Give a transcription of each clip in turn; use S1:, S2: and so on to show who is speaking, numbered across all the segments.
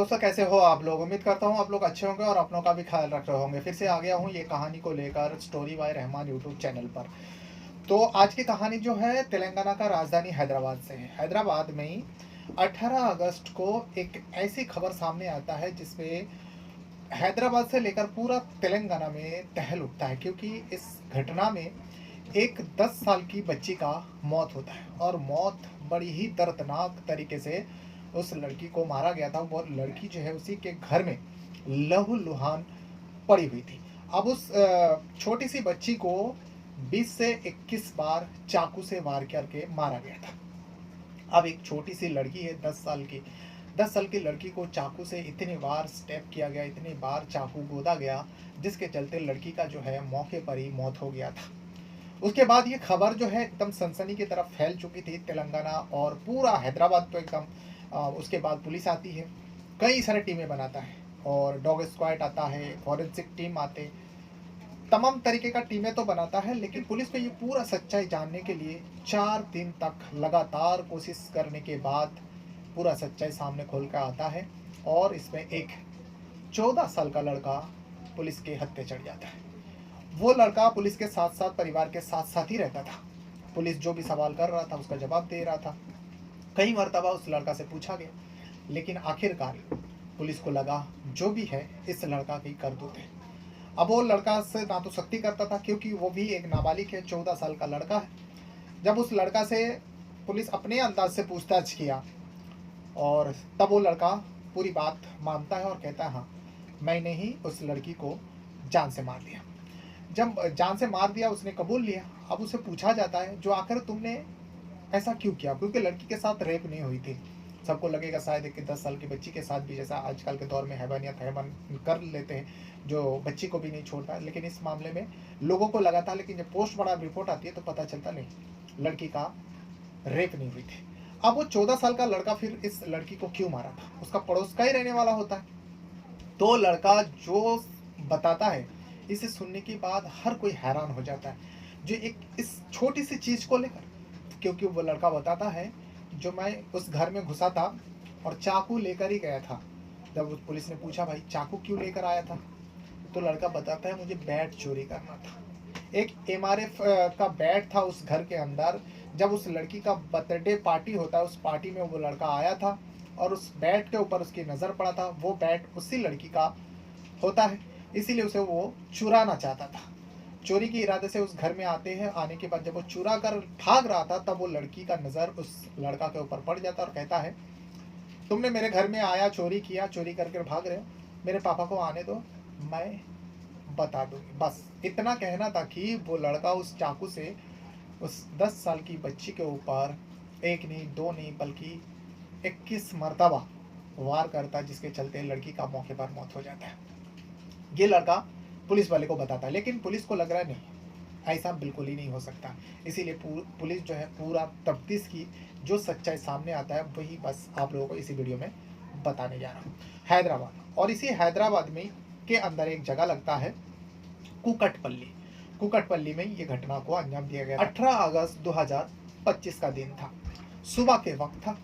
S1: दोस्तों, कैसे हो आप लोग? उम्मीद करता हूँ आप लोग अच्छे होंगे और अपनों का भी ख्याल रख रहे होंगे। फिर से आ गया हूँ ये कहानी को लेकर story by Rahman YouTube channel पर। तो आज की कहानी जो है तेलंगाना का राजधानी हैदराबाद से है। हैदराबाद में ही 18 अगस्त को एक ऐसी खबर सामने आता है जिसमें हैदराबाद से लेकर पूरा तेलंगाना में टहल उठता है, क्योंकि इस घटना में एक 10 साल की बच्ची का मौत होता है और मौत बड़ी ही दर्दनाक तरीके से उस लड़की को मारा गया था। वो लड़की जो है उसी के घर में लहूलुहान पड़ी हुई थी। अब उस छोटी सी बच्ची को 20 से 21 बार चाकू से वार करके मारा गया था। अब एक छोटी सी लड़की है 10 साल की, 10 साल की लड़की को चाकू से इतनी बार स्टेप किया गया, इतनी बार चाकू गोदा गया, जिसके चलते लड़की का जो है मौके पर ही मौत हो गया था। उसके बाद ये खबर जो है एकदम सनसनी की तरफ फैल चुकी थी तेलंगाना और पूरा हैदराबाद तो एकदम। उसके बाद पुलिस आती है, कई सारे टीमें बनाता है और डॉग स्क्वाड आता है, फॉरेंसिक टीम आते, तमाम तरीके का टीमें तो बनाता है। लेकिन पुलिस को ये पूरा सच्चाई जानने के लिए 4 दिन तक लगातार कोशिश करने के बाद पूरा सच्चाई सामने खोल कर आता है और इसमें एक 14 साल का लड़का पुलिस के हत्थे चढ़ जाता है। वो लड़का पुलिस के साथ साथ परिवार के साथ साथ ही रहता था। पुलिस जो भी सवाल कर रहा था उसका जवाब दे रहा था। कई मरतबा उस लड़का से पूछा गया, लेकिन आखिरकार पुलिस को लगा जो भी है इस लड़का की करतूत है। अब वो लड़का से ना तो सख्ती करता था, क्योंकि वो भी एक नाबालिग है, 14 साल का लड़का है। जब उस लड़का से पुलिस अपने अंदाज से पूछताछ किया और तब वो लड़का पूरी बात मानता है और कहता है हाँ, मैंने ही उस लड़की को जान से मार दिया। जब जान से मार दिया उसने कबूल लिया। अब उसे पूछा जाता है जो आखिर तुमने ऐसा क्यों किया, क्योंकि लड़की के साथ रेप नहीं हुई थी। सबको लगेगा शायद कि 10 साल की बच्ची के साथ भी, जैसा आजकल के दौर में हैवानियत हैवान कर लेते हैं जो बच्ची को भी नहीं छोड़ता, लेकिन इस मामले में लोगों को लगा था। लेकिन जब पोस्टमार्टम रिपोर्ट आती है तो पता चलता नहीं, लड़की का रेप नहीं हुई थी। अब वो 14 साल का लड़का फिर इस लड़की को क्यों मारा था? उसका पड़ोस का ही रहने वाला होता है। तो लड़का जो बताता है, इसे सुनने के बाद हर कोई हैरान हो जाता है, जो एक इस छोटी सी चीज को लेकर। क्योंकि वो लड़का बताता है जो मैं उस घर में घुसा था और चाकू लेकर ही गया था। जब उस पुलिस ने पूछा भाई चाकू क्यों लेकर आया था, तो लड़का बताता है मुझे बैट चोरी करना था। एक एमआरएफ का बैट था उस घर के अंदर। जब उस लड़की का बर्थडे पार्टी होता है, उस पार्टी में वो लड़का आया था और उस बैट के ऊपर उसकी नज़र पड़ा था। वो बैट उसी लड़की का होता है, इसीलिए उसे वो चुराना चाहता था। चोरी के इरादे से उस घर में आते हैं। आने के बाद जब वो चुरा कर भाग रहा था, तब वो लड़की का नज़र उस लड़का के ऊपर पड़ जाता और कहता है तुमने मेरे घर में आया, चोरी किया, चोरी करके भाग रहे हो, मेरे पापा को आने दो, मैं बता दूंगी। बस इतना कहना था कि वो लड़का उस चाकू से उस 10 साल की बच्ची के ऊपर एक नहीं, दो नहीं, बल्कि 21 मरतबा वार करता, जिसके चलते लड़की का मौके पर मौत हो जाता है। ये लड़का पुलिस वाले को बताता है, लेकिन पुलिस को लग रहा है नहीं, ऐसा बिल्कुल ही नहीं हो सकता। इसीलिए पुलिस जो है पूरा तफ्तीश की, जो सच्चाई सामने आता है वही बस आप लोगों को इसी वीडियो में बताने जा रहा हूँ। हैदराबाद, और इसी हैदराबाद में के अंदर एक जगह लगता है कुकटपल्ली। कुकटपल्ली में ये घटना को अंजाम दिया गया। 18 अगस्त 2025 का दिन था, सुबह के वक्त था।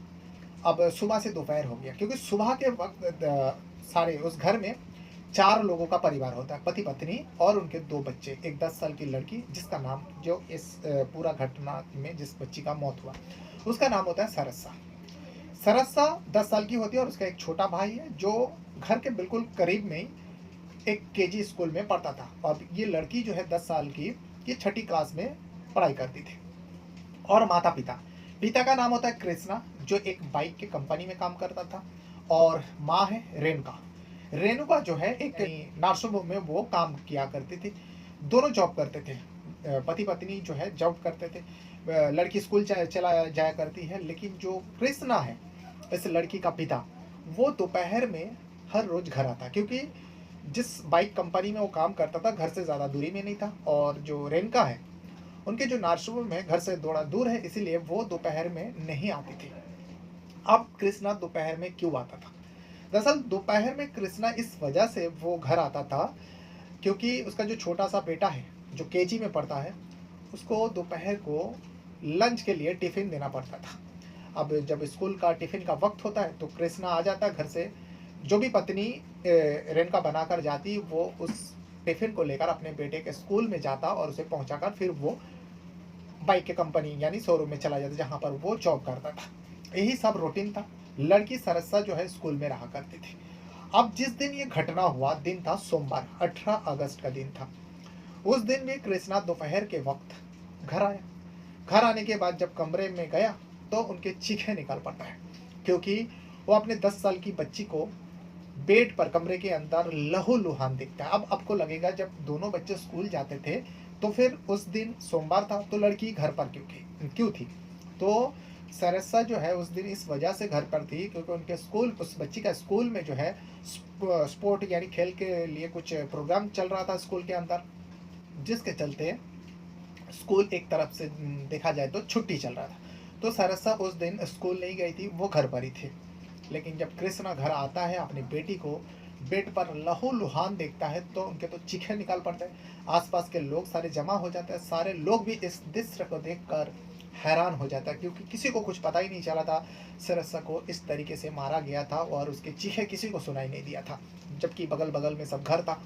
S1: अब सुबह से दोपहर हो गया, क्योंकि सुबह के वक्त सारे उस घर में 4 लोगों का परिवार होता है, पति पत्नी और उनके 2 बच्चे, एक 10 साल की लड़की जिसका नाम, जो इस पूरा घटना में जिस बच्ची का मौत हुआ उसका नाम होता है सरसा। सरसा 10 साल की होती है और उसका एक छोटा भाई है जो घर के बिल्कुल करीब में ही एक केजी स्कूल में पढ़ता था। और ये लड़की जो है 10 साल की, ये 6ठी क्लास में पढ़ाई करती थी। और माता पिता, पिता का नाम होता है कृष्णा जो एक बाइक की कंपनी में काम करता था, और माँ है रेणुका। रेणुका जो है एक नर्सिंग होम में वो काम किया करती थी। दोनों जॉब करते थे, पति पत्नी जो है जॉब करते थे। लड़की स्कूल चला जाया करती है, लेकिन जो कृष्णा है इस लड़की का पिता, वो दोपहर में हर रोज घर आता, क्योंकि जिस बाइक कंपनी में वो काम करता था घर से ज़्यादा दूरी में नहीं था, और जो रेणुका है उनके जो नर्सिंग होम है घर से थोड़ा दूर है, इसीलिए वो दोपहर में नहीं आती थी। अब कृष्णा दोपहर में क्यों आता था? दरअसल दोपहर में कृष्णा इस वजह से वो घर आता था क्योंकि उसका जो छोटा सा बेटा है जो केजी में पढ़ता है, उसको दोपहर को लंच के लिए टिफ़िन देना पड़ता था। अब जब स्कूल का टिफ़िन का वक्त होता है तो कृष्णा आ जाता है घर से जो भी पत्नी रेनका बनाकर जाती, वो उस टिफ़िन को लेकर अपने बेटे के स्कूल में जाता और उसे पहुँचाकर फिर वो बाइक के कंपनी यानी शोरूम में चला जाता, जहाँ पर वो जॉब करता था। यही सब रूटीन था। लड़की सरसा जो है स्कूल में रहा करती थी। अब जिस दिन ये घटना हुआ, दिन था सोमवार, 18 अगस्त का दिन था। उस दिन भी कृष्णा दोपहर के वक्त घर आया। घर आने के बाद जब कमरे में गया तो उनके चीखें निकल पड़ता है, क्योंकि वो अपने 10 साल की बच्ची को बेड पर कमरे के अंदर लहूलुहान दिखता है। अब आपको लगेगा, जब दोनों बच्चे स्कूल जाते थे तो फिर उस दिन सोमवार था, तो लड़की घर पर क्यों थी? तो सरसा जो है उस दिन इस वजह से घर पर थी, क्योंकि उनके स्कूल, उस बच्ची का स्कूल में जो है स्पोर्ट यानी खेल के लिए कुछ प्रोग्राम चल रहा था स्कूल के अंदर, जिसके चलते स्कूल एक तरफ से देखा जाए तो छुट्टी चल रहा था। तो सरसा उस दिन स्कूल नहीं गई थी, वो घर पर ही थी। लेकिन जब कृष्णा घर आता है, अपनी बेटी को बेड पर लहूलुहान देखता है, तो उनके तो चीखे निकाल पड़ते हैं। आसपास के लोग सारे जमा हो जाते हैं। सारे लोग भी इस दृश्य को देखकर हैरान हो जाता है, क्योंकि किसी को कुछ पता ही नहीं चला था सरसा को इस तरीके से मारा गया था, और उसके चीखे किसी को सुनाई नहीं दिया था, जबकि बगल बगल में सब घर था।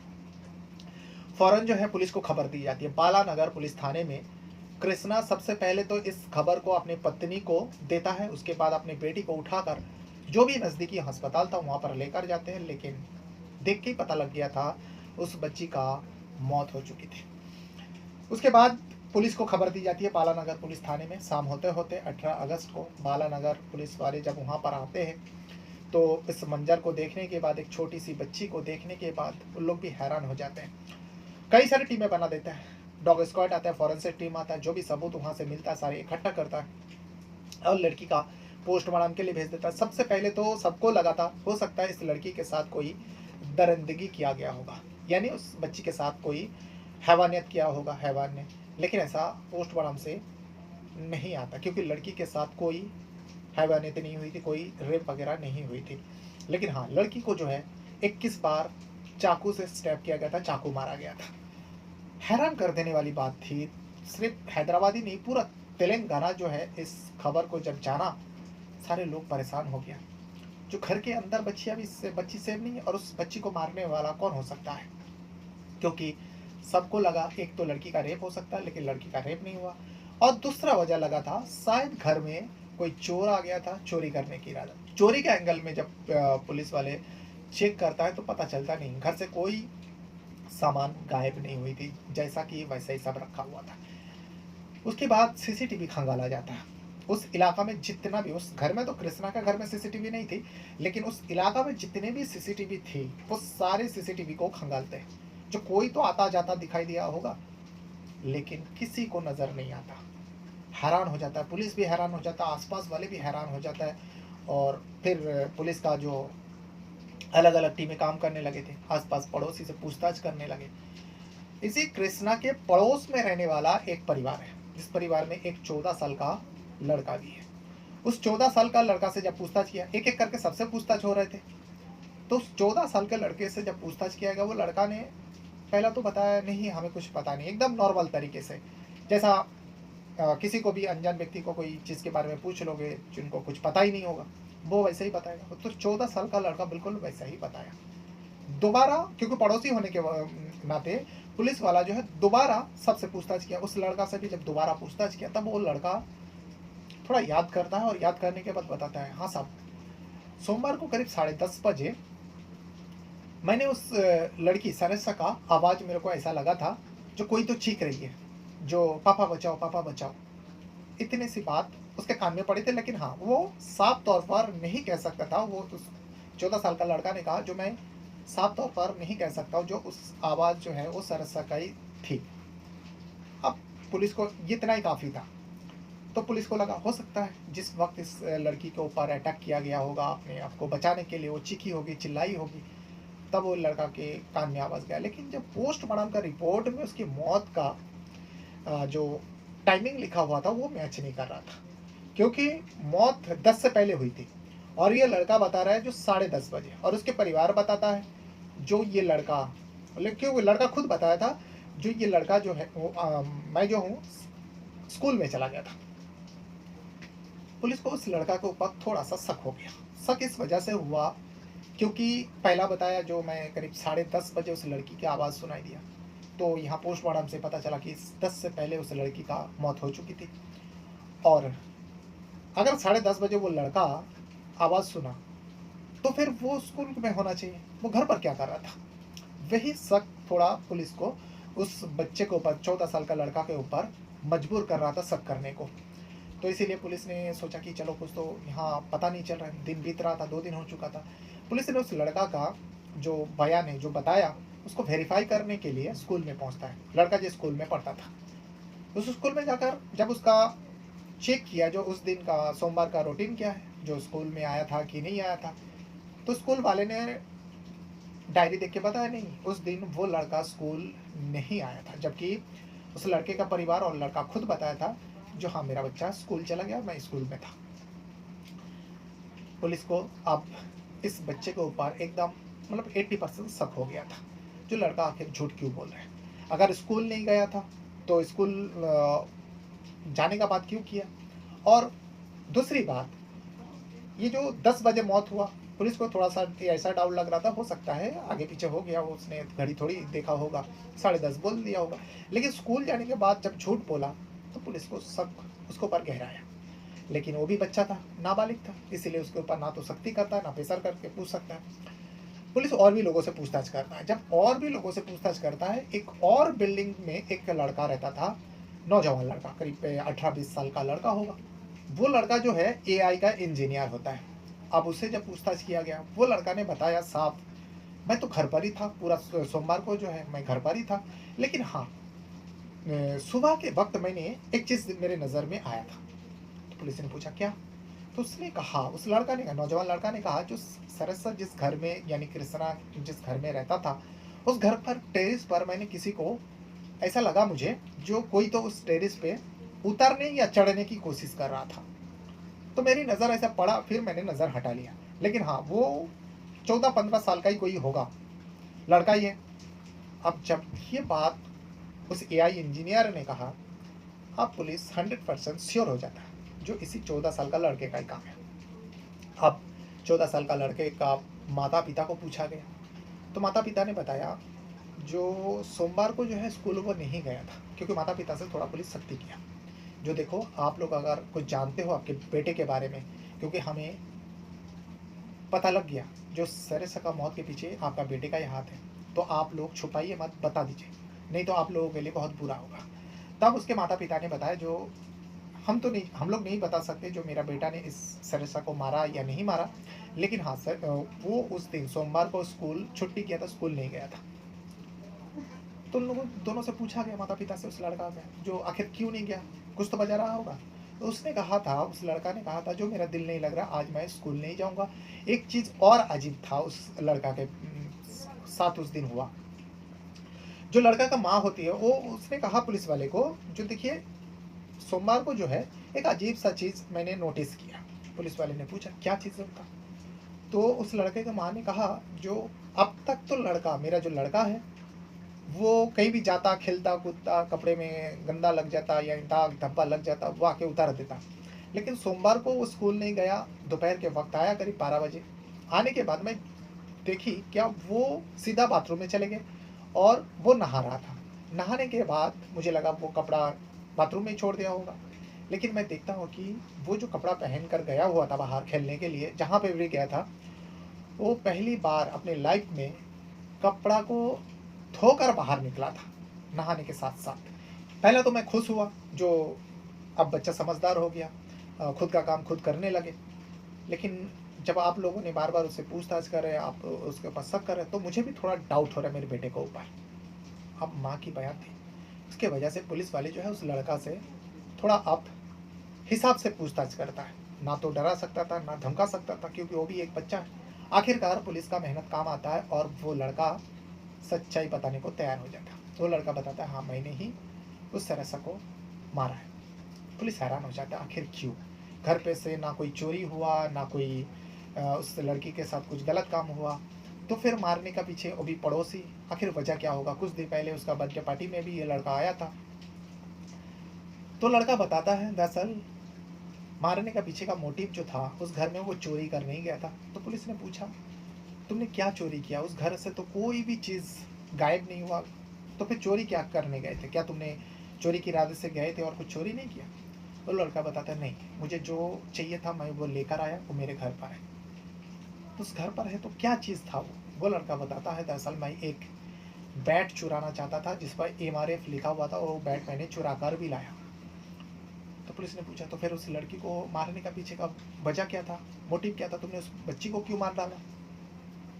S1: फौरन जो है पुलिस को खबर दी जाती है। बालानगर पुलिस थाने में कृष्णा सबसे पहले तो इस खबर को अपनी पत्नी को देता है, उसके बाद अपनी बेटी को उठाकर जो भी नज़दीकी अस्पताल था वहाँ पर लेकर जाते हैं। लेकिन देख के ही पता लग गया था उस बच्ची का मौत हो चुकी थी। उसके बाद पुलिस को खबर दी जाती है बालानगर पुलिस थाने में। शाम होते होते 18 अगस्त को बालानगर पुलिस वाले जब वहाँ पर आते हैं, तो इस मंजर को देखने के बाद, एक छोटी सी बच्ची को देखने के बाद, उन लोग भी हैरान हो जाते हैं। कई सारी टीमें बना देते हैं। डॉग स्क्वाड आता है, फॉरेंसिक टीम आता है, जो भी सबूत वहाँ से मिलता है सारे इकट्ठा करता है और लड़की का पोस्टमार्टम के लिए भेज देता है। सबसे पहले तो सबको लगा था, हो सकता है इस लड़की के साथ कोई दरिंदगी किया गया होगा, यानी उस बच्ची के साथ कोई हैवानियत किया होगा, हैवान ने। लेकिन ऐसा पोस्टमार्टम से नहीं आता, क्योंकि लड़की के साथ कोई हैवानियत नहीं हुई थी, कोई रेप वगैरह नहीं हुई थी। लेकिन हाँ, लड़की को जो है 21 बार चाकू से स्टैब किया गया था, चाकू मारा गया था। हैरान कर देने वाली बात थी। सिर्फ हैदराबाद ही नहीं, पूरा तेलंगाना जो है इस खबर को जब जाना, सारे लोग परेशान हो गया। जो घर के अंदर बच्ची, अभी बच्ची सेफ नहीं है, और उस बच्ची को मारने वाला कौन हो सकता है? क्योंकि सबको लगा एक तो लड़की का रेप हो सकता है, लेकिन लड़की का रेप नहीं हुआ। और दूसरा वजह लगा था, शायद घर में कोई चोर आ गया था चोरी करने की इरादा। चोरी के एंगल में जब पुलिस वाले चेक करता है तो पता चलता नहीं, घर से कोई सामान गायब नहीं हुई थी, जैसा कि वैसा ही सब रखा हुआ था। उसके बाद सीसीटीवी खंगाला जाता है। उस इलाका में जितना भी, उस घर में तो कृष्णा का घर में सीसीटीवी नहीं थी, लेकिन उस इलाका में जितने भी सीसीटीवी थी, वो सारे सीसीटीवी को खंगालते हैं। जो कोई तो आता जाता दिखाई दिया होगा, लेकिन किसी को नज़र नहीं आता। हैरान हो जाता है, पुलिस भी हैरान हो जाता है, आसपास वाले भी हैरान हो जाता है। और फिर पुलिस का जो अलग अलग टीमें काम करने लगे थे, आसपास पड़ोसी से पूछताछ करने लगे। इसी कृष्णा के पड़ोस में रहने वाला एक परिवार है, जिस परिवार में एक 14 साल का लड़का भी है। उस 14 साल का लड़का से जब पूछताछ किया, एक एक करके सबसे पूछताछ हो रहे थे, तो उस 14 साल के लड़के से जब पूछताछ किया गया, वो लड़का ने पहला तो बताया नहीं, हमें कुछ पता नहीं, एकदम नॉर्मल तरीके से, जैसा किसी को भी अनजान व्यक्ति को कोई चीज़ के बारे में पूछ लोगे जिनको कुछ पता ही नहीं होगा, वो वैसे ही बताएगा। तो 14 साल का लड़का बिल्कुल वैसा ही बताया। दोबारा, क्योंकि पड़ोसी होने के नाते पुलिस वाला जो है दोबारा सबसे पूछताछ किया। उस लड़का से भी जब दोबारा पूछताछ किया, तब वो लड़का थोड़ा याद करता है, और याद करने के बाद बताता है, हाँ साहब, सोमवार को करीब 10:30 बजे मैंने उस लड़की सरसा का आवाज़, मेरे को ऐसा लगा था जो कोई तो चीख रही है, जो पापा बचाओ पापा बचाओ, इतनी सी बात उसके कान में पड़ी थी। लेकिन हाँ, वो साफ तौर पर नहीं कह सकता था। वो उस 14 साल का लड़का ने कहा, जो मैं साफ तौर पर नहीं कह सकता हूँ, जो उस आवाज़ जो है वो सरसा का ही थी। अब पुलिस को इतना ही काफ़ी था। तो पुलिस को लगा, हो सकता है जिस वक्त इस लड़की के ऊपर अटैक किया गया होगा, अपने आप को बचाने के लिए वो चीखी होगी, चिल्लाई होगी, तब वो लड़का के कान में आवाज़ गया। लेकिन जब पोस्टमार्टम का रिपोर्ट में उसकी मौत का जो टाइमिंग लिखा हुआ था, वो मैच नहीं कर रहा था, क्योंकि मौत 10 से पहले हुई थी, और ये लड़का बता रहा है जो 10:30 बजे, और उसके परिवार बताता है जो ये लड़का, क्योंकि वो लड़का खुद बताया था, जो ये लड़का जो है वो मैं जो हूँ स्कूल में चला गया था। पुलिस को उस लड़का के ऊपर थोड़ा सा शक हो गया। शक इस वजह से हुआ क्योंकि पहला बताया जो मैं करीब 10:30 बजे उस लड़की की आवाज़ सुनाई दिया। तो यहाँ पोस्टमार्टम से पता चला कि इस 10 से पहले उस लड़की का मौत हो चुकी थी। और अगर 10:30 बजे वो लड़का आवाज़ सुना, तो फिर वो स्कूल में होना चाहिए, वो घर पर क्या कर रहा था? वही शक थोड़ा पुलिस को उस बच्चे के ऊपर, 14 साल का लड़का के ऊपर मजबूर कर रहा था शक करने को। तो इसीलिए पुलिस ने सोचा कि चलो कुछ तो यहाँ पता नहीं चल रहा है, दिन बीत रहा था, 2 दिन हो चुका था। पुलिस ने उस लड़का का जो बयान है, जो बताया, उसको वेरीफ़ाई करने के लिए स्कूल में पहुँचता है। लड़का जिस स्कूल में पढ़ता था। उस स्कूल में जाकर जब उसका चेक किया, जो उस दिन का सोमवार का रूटीन क्या है, जो स्कूल में आया था कि नहीं आया था, तो स्कूल वाले ने डायरी देख के बताया नहीं, उस दिन वो लड़का स्कूल नहीं आया था। जबकि उस लड़के का परिवार और लड़का खुद बताया था, जो हाँ मेरा बच्चा स्कूल चला गया, मैं स्कूल में था। पुलिस को अब इस बच्चे के ऊपर एकदम मतलब 80% शक हो गया था, जो लड़का आखिर झूठ क्यों बोल रहा है। अगर स्कूल नहीं गया था तो स्कूल जाने का बात क्यों किया। और दूसरी बात, ये जो 10 बजे मौत हुआ, पुलिस को थोड़ा सा ऐसा डाउट लग रहा था, हो सकता है आगे पीछे हो गया, वो उसने घड़ी थोड़ी देखा होगा, 10:30 बोल दिया होगा। लेकिन स्कूल जाने के बाद जब झूठ बोला, तो पुलिस को शक उसके ऊपर गहराया। लेकिन वो भी बच्चा था, नाबालिग था, इसीलिए उसके ऊपर ना तो सख्ती करता है, ना प्रेशर करके पूछ सकता है। पुलिस और भी लोगों से पूछताछ करता है। जब और भी लोगों से पूछताछ करता है, एक और बिल्डिंग में एक लड़का रहता था, नौजवान लड़का, करीब 18-20 साल का लड़का होगा। वो लड़का जो है एआई का इंजीनियर होता है। अब उससे जब पूछताछ किया गया, वो लड़का ने बताया साफ, मैं तो घर पर ही था, पूरा सोमवार को जो है मैं घर पर ही था। लेकिन हाँ, सुबह के वक्त मैंने एक चीज़ मेरे नज़र में आया था। तो पुलिस ने पूछा क्या? तो उसने कहा, उस लड़का ने कहा, नौजवान लड़का ने कहा, जो सरसा जिस घर में यानी कृष्णा जिस घर में रहता था, उस घर पर टेरेस पर मैंने किसी को, ऐसा लगा मुझे, जो कोई तो उस टेरेस पे उतरने या चढ़ने की कोशिश कर रहा था। तो मेरी नज़र ऐसा पड़ा, फिर मैंने नज़र हटा लिया। लेकिन हाँ, वो 14-15 साल का ही कोई होगा, लड़का ही है। अब जब ये बात उस एआई इंजीनियर ने कहा, अब पुलिस 100% श्योर हो जाता है, जो इसी 14 साल का लड़के का ही काम है। अब 14 साल का लड़के का माता पिता को पूछा गया, तो माता पिता ने बताया, जो सोमवार को जो है स्कूल वो नहीं गया था, क्योंकि माता पिता से थोड़ा पुलिस सख्ती किया, जो देखो आप लोग अगर कुछ जानते हो आपके बेटे के बारे में, क्योंकि हमें पता लग गया जो सरेसा का मौत के पीछे आपका बेटे का ही हाथ है, तो आप लोग छुपाइए मत, बता दीजिए, नहीं तो आप लोगों के लिए बहुत बुरा होगा। तब उसके माता पिता ने बताया, जो हम लोग नहीं बता सकते जो मेरा बेटा ने इस सरेसा को मारा या नहीं मारा, लेकिन हाँ सर, वो उस दिन सोमवार को स्कूल छुट्टी किया था, स्कूल नहीं गया था। तो उन लोगों दोनों से पूछा गया, माता पिता से, उस लड़का का, जो आखिर क्यों नहीं गया, कुछ तो वजह रहा होगा। तो उसने कहा था, उस लड़का ने कहा था, जो मेरा दिल नहीं लग रहा, आज मैं स्कूल नहीं जाऊंगा। एक चीज़ और अजीब था उस लड़का के साथ उस दिन हुआ। जो लड़का का माँ होती है, वो उसने कहा पुलिस वाले को, जो देखिए सोमवार को जो है एक अजीब सा चीज़ मैंने नोटिस किया। पुलिस वाले ने पूछा क्या चीज़ है उसका? तो उस लड़के की माँ ने कहा, जो अब तक तो लड़का, मेरा जो लड़का है, वो कहीं भी जाता, खेलता कूदता, कपड़े में गंदा लग जाता या दाग धब्बा लग जाता, वो आके उतार देता। लेकिन सोमवार को वो स्कूल नहीं गया, दोपहर के वक्त आया करीब 12 बजे। आने के बाद मैं देखी क्या, वो सीधा बाथरूम में चले गए और वो नहा रहा था। नहाने के बाद मुझे लगा वो कपड़ा बाथरूम में ही छोड़ दिया होगा। लेकिन मैं देखता हूँ कि वो जो कपड़ा पहन कर गया हुआ था बाहर खेलने के लिए, जहाँ पे भी गया था, वो पहली बार अपने लाइफ में कपड़ा को धोकर बाहर निकला था, नहाने के साथ साथ। पहले तो मैं खुश हुआ, जो अब बच्चा समझदार हो गया, खुद का काम खुद करने लगे। लेकिन जब आप लोगों ने बार बार उससे पूछताछ कर रहे, आप उसके ऊपर शक कर रहे, तो मुझे भी थोड़ा डाउट हो रहा है मेरे बेटे के ऊपर। अब माँ की बयान थी, उसके वजह से पुलिस वाले जो है उस लड़का से थोड़ा अब हिसाब से पूछताछ करता है। ना तो डरा सकता था, ना धमका सकता था, क्योंकि वो भी एक बच्चा है। आखिरकार पुलिस का मेहनत काम आता है और वो लड़का सच्चाई बताने को तैयार हो जाता है। वो लड़का बताता है, हाँ मैंने ही उस सरसा को मारा है। पुलिस हैरान हो जाता है, आखिर क्यों? घर पे से ना कोई चोरी हुआ, ना कोई उस लड़की के साथ कुछ गलत काम हुआ, तो फिर मारने का पीछे वो भी पड़ोसी, आखिर वजह क्या होगा? कुछ दिन पहले उसका बर्थडे पार्टी में भी ये लड़का आया था। तो लड़का बताता है, दरअसल मारने का पीछे का मोटिव जो था, उस घर में वो चोरी करने ही गया था। तो पुलिस ने पूछा, तुमने क्या चोरी किया? उस घर से तो कोई भी चीज़ गायब नहीं हुआ, तो फिर चोरी क्या करने गए थे? क्या तुमने चोरी के इरादे से गए थे और कुछ चोरी नहीं किया? तो लड़का बताता है, नहीं, मुझे जो चाहिए था मैं वो लेकर आया, वो मेरे घर पर है। तो उस घर पर है तो क्या चीज़ था वो? वो लड़का बताता है, दरअसल मैं एक बैट चुराना चाहता था जिस पर एमआरएफ लिखा हुआ था, और वो बैट मैंने चुरा कर भी लाया। तो पुलिस ने पूछा, तो फिर उस लड़की को मारने का पीछे का वजह क्या था? मोटिव क्या था? तुमने उस बच्ची को क्यों मार डाला?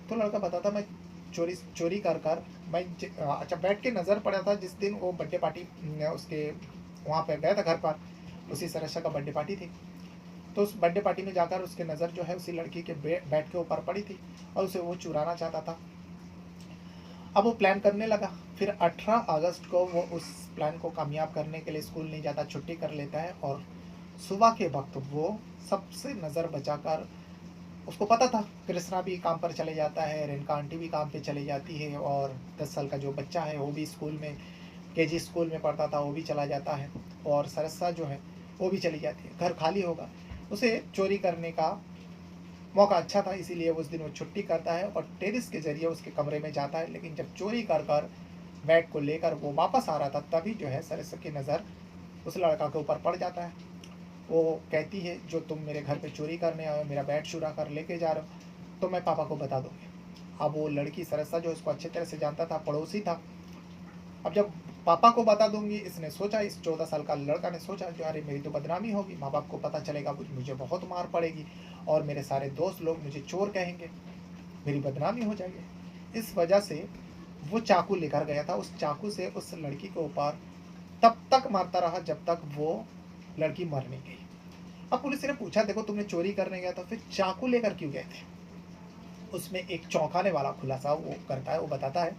S1: तो लड़का बताता, मैं चोरी चोरी कर कर मैं अच्छा, बैठ के नज़र पड़ा था जिस दिन वो बर्थडे पार्टी उसके वहाँ पे गया था घर पर, उसी सरसा का बर्थडे पार्टी थी। तो उस बर्थडे पार्टी में जाकर उसकी नज़र जो है उसी लड़की के बैट के ऊपर पड़ी थी और उसे वो चुराना चाहता था। अब वो प्लान करने लगा। फिर 18 अगस्त को वो उस प्लान को कामयाब करने के लिए स्कूल नहीं जाता, छुट्टी कर लेता है, और सुबह के वक्त वो सबसे नज़र बचाकर, उसको पता था कृष्णा भी काम पर चले जाता है, रेणुका आंटी भी काम पे चली जाती है, और 10 साल का जो बच्चा है वो भी स्कूल में, केजी स्कूल में पढ़ता था, वो भी चला जाता है, और सरसा जो है वो भी चली जाती है। घर खाली होगा, उसे चोरी करने का मौका अच्छा था, इसीलिए उस दिन वो छुट्टी करता है और टेरिस के ज़रिए उसके कमरे में जाता है। लेकिन जब चोरी कर कर बैग को लेकर वो वापस आ रहा था, तभी जो है सरसा की नज़र उस लड़का के ऊपर पड़ जाता है। वो कहती है, जो तुम मेरे घर पे चोरी करने आए हो, मेरा बैग चुरा कर लेके जा रहे हो, तो मैं पापा को बता दूंगी। अब वो लड़की सरसा जो इसको अच्छे तरह से जानता था, पड़ोसी था, अब जब पापा को बता दूंगी, इसने सोचा, इस 14 साल का लड़का ने सोचा, जो अरे मेरी तो बदनामी होगी, माँ बाप को पता चलेगा, मुझे बहुत मार पड़ेगी और मेरे सारे दोस्त लोग मुझे चोर कहेंगे, मेरी बदनामी हो जाएगी। इस वजह से वो चाकू लेकर गया था, उस चाकू से उस लड़की के ऊपर तब तक मारता रहा जब तक वो लड़की मर नहीं गई। अब पुलिस ने पूछा, देखो तुमने चोरी करने गया तो फिर चाकू लेकर क्यों गए थे? उसमें एक चौंकाने वाला खुलासा वो करता है, वो बताता है,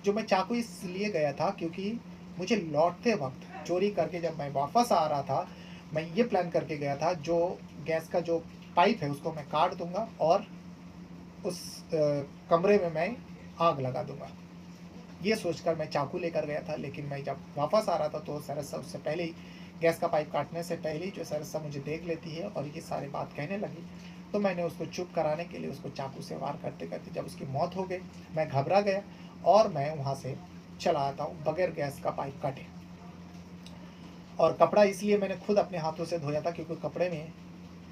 S1: जो मैं चाकू इसलिए गया था क्योंकि मुझे लौटते वक्त चोरी करके जब मैं वापस आ रहा था, मैं ये प्लान करके गया था, जो गैस का जो पाइप है उसको मैं काट दूंगा और उस कमरे में मैं आग लगा दूंगा। ये सोचकर मैं चाकू लेकर गया था, लेकिन मैं जब वापस आ रहा था तो सरसा उससे पहले ही, गैस का पाइप काटने से पहले ही जो सरसा मुझे देख लेती है और ये सारी बात कहने लगी, तो मैंने उसको चुप कराने के लिए उसको चाकू से वार करते करते जब उसकी मौत हो गई, मैं घबरा गया और मैं वहाँ से चला आता हूँ बगैर गैस का पाइप काटे। और कपड़ा इसलिए मैंने खुद अपने हाथों से धोया था क्योंकि कपड़े में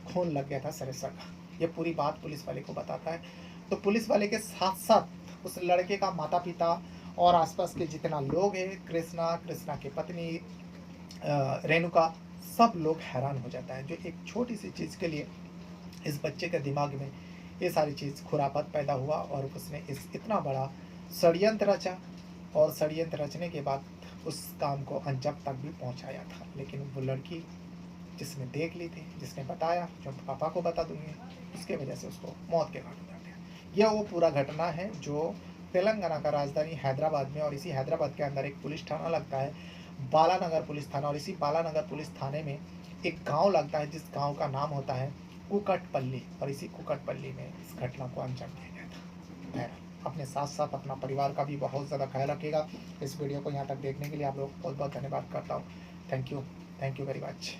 S1: खून लग गया था सरसा का। ये पूरी बात पुलिस वाले को बताता है। तो पुलिस वाले के साथ साथ उस लड़के का माता पिता और आसपास के जितना लोग हैं, कृष्णा, कृष्णा की पत्नी रेणुका, सब लोग हैरान हो जाता है, जो एक छोटी सी चीज़ के लिए इस बच्चे के दिमाग में ये सारी चीज़ खुरापात पैदा हुआ और उसने इस इतना बड़ा षड्यंत्र रचा, और षड्यंत्र रचने के बाद उस काम को अंजाम तक भी पहुंचाया था। लेकिन वो लड़की जिसने देख ली थी, जिसने बताया, जो पापा को बता दूंगी, उसके वजह से उसको मौत के घाट उतार दिया। यह वो पूरा घटना है जो तेलंगाना का राजधानी हैदराबाद में, और इसी हैदराबाद के अंदर एक पुलिस थाना लगता है, बालानगर पुलिस थाना, और इसी बालानगर पुलिस थाने में एक गांव लगता है जिस गांव का नाम होता है कुकटपल्ली, और इसी कुकटपल्ली में इस घटना को अंजाम दिया गया था। बहरहाल, अपने साथ साथ अपना परिवार का भी बहुत ज़्यादा ख्याल रखिएगा। इस वीडियो को यहाँ तक देखने के लिए आप लोग बहुत बहुत धन्यवाद करता हूँ। Thank you very much.